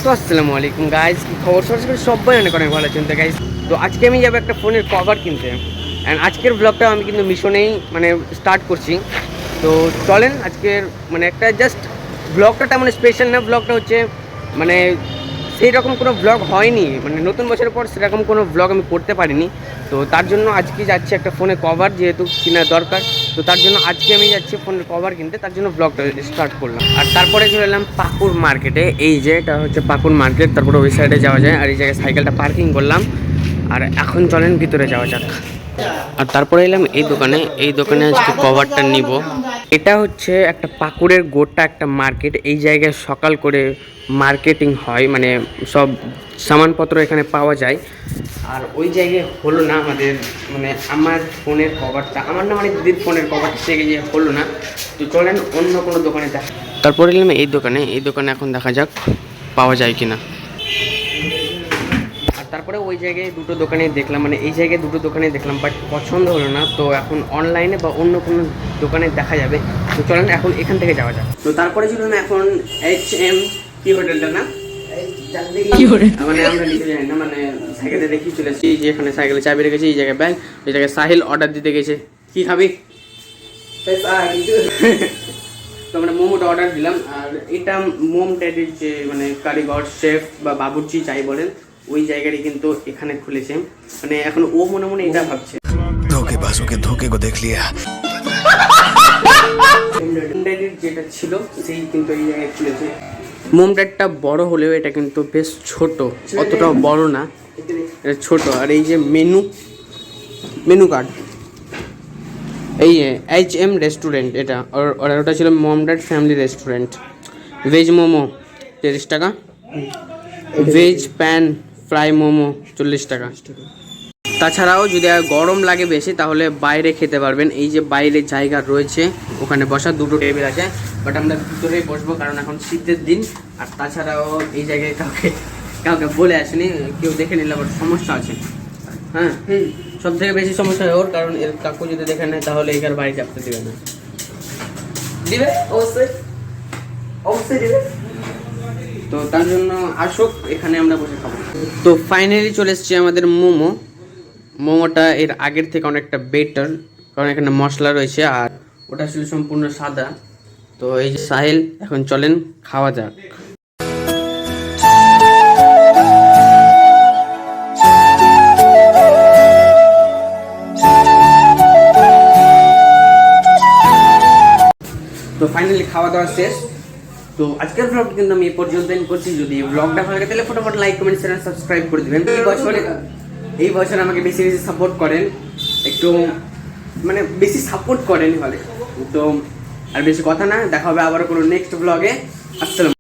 তো আসসালামু আলাইকুম গাইস, কি খবর? সবাই অনেক অনেক ভালো আছেন। তো গাইস, তো আজকে আমি যাবো একটা ফোনের কভার কিনতে। অ্যান্ড আজকের ব্লগটা আমি কিন্তু মিশনেই স্টার্ট করছি। তো চলেন আজকের একটা জাস্ট ব্লগটা তেমন স্পেশাল না, ব্লগটা হচ্ছে মানে সেই রকম কোনো ব্লগ হয়নি, নতুন বছরের পর সেরকম কোনো ব্লগ আমি করতে পারিনি। তো তার জন্য আজকে যাচ্ছি একটা ফোনের কভার, যেহেতু কেনা দরকার। তো তার জন্য আজকে আমি যাচ্ছি ফোনের কভার কিনতে, তার জন্য ব্লগটা স্টার্ট করলাম। আর তারপরে চলে এলাম পাকুর মার্কেটে। এই যে এটা হচ্ছে পাকুর মার্কেট, তারপরে ওই সাইডে যাওয়া যায়। আর এই জায়গায় সাইকেলটা পার্কিং করলাম, আর এখন চলেন ভিতরে যাওয়া যাক। আর তারপরে এলাম এই দোকানে। এই দোকানে আজকে কভারটা নিব। এটা হচ্ছে একটা পাকুড়ের গোটা একটা মার্কেট। এই জায়গায় সকাল করে মার্কেটিং হয়, সব সামানপত্র এখানে পাওয়া যায়। আর ওই জায়গায় হলো না আমাদের আমার ফোনের কভারটা, আমার না দিদির ফোনের কভারটা থেকে যে হলো না। তো চলেন অন্য কোনো দোকানে দেখা। তারপরে এলাম এই দোকানে। এই দোকানে এখন দেখা যাক পাওয়া যায় কিনা। তারপরে ওই জায়গায় দুটো দোকানে দেখলাম, এই জায়গায় দুটো দোকানে দেখলাম, বাট পছন্দ হলো না। তো এখন অনলাইনে বা অন্য কোনো দোকানে দেখা যাবে। তো চলেন এখন এখান থেকে যাওয়া যাক। তো তারপরে ছিল না এখন HM কি হোটেলটা না, আমরা নিতে যাই না, সাইকেলে রেখে চলে এসেছি। যে এখানে সাইকেলে চাবি রেখেছি, এই জায়গায় ব্যাগ, ওই জায়গায় সাহিল অর্ডার দিতে গেছে। কি খাবি? তো আমরা মোমোটা অর্ডার দিলাম। আর এটা মোম ড্যাডির যে কারিগর, শেফ বা বাবুর্চি যাই বলেন, ওই জায়গারই কিন্তু এখানে খুলেছে। এখন ও মনে মনে এটা ভাবছে ধোকেবাজों के धोखे को देख लिया। ড্যাডির যেটা ছিল সেই কিন্তু এই জায়গায় খুলেছে। মোম ড্যাডটা বড় হলেও এটা কিন্তু বেশ ছোট, অতটাও বড় না, এটা ছোট। আর এই যে মেনু কার্ড, এই HM রেস্টুরেন্ট এটা, আর ওটা ছিল mom dad family restaurant. Veg momo 30 টাকা, ভেজ প্যান ফ্রাই মোমো 40 টাকা। তাছাড়াও যদি গরম লাগে বেশি তাহলে বাইরে খেতে পারবেন। এই যে বাইরে জায়গা রয়েছে, ওখানে বসার দুটো টেবিল আছে, বাট আমরা ভিতরেই বসবো কারণ এখন শীতের দিন। আর তাছাড়াও এই জায়গায় কাউকে বলে আসেনি, কেউ দেখে নিলে আবার সমস্যা আছে। হ্যাঁ, সব থেকে বেশি সমস্যা হয় ওর, কারণ এর কাকু যদি দেখে নেয় তাহলে এখানে বাড়ি চাপতে দিবে না। দিবে অবশ্যই, অবশ্যই দিবে। তো তার জন্য আসুক, এখানে আমরা বসে খাবো। তো ফাইনালি চলে এসেছি আমাদের মোমোটা এর আগের থেকে অনেকটা বেটার, কারণ এখানে মশলা রয়েছে আর ওটা ছিল সম্পূর্ণ সাদা। তো এই যে সাহিল, এখন চলেন খাওয়া যাক। তো ফাইনালি খাওয়া দাওয়া শেষ। তো আজকের ব্লগটা কিন্তু আমি এই পর্যন্তই করছি। যদি ব্লগটা ভালো লাগে তাহলে ফটোফট লাইক, কমেন্ট, শেয়ার, সাবস্ক্রাইব করে দিবেন। এই বছর আমাকে বেশি বেশি সাপোর্ট করেন, একটু বেশি সাপোর্ট করেন হলে। তো আর বেশি কথা না, দেখা হবে আবার কোনো নেক্সট ব্লগে। আসসালাম।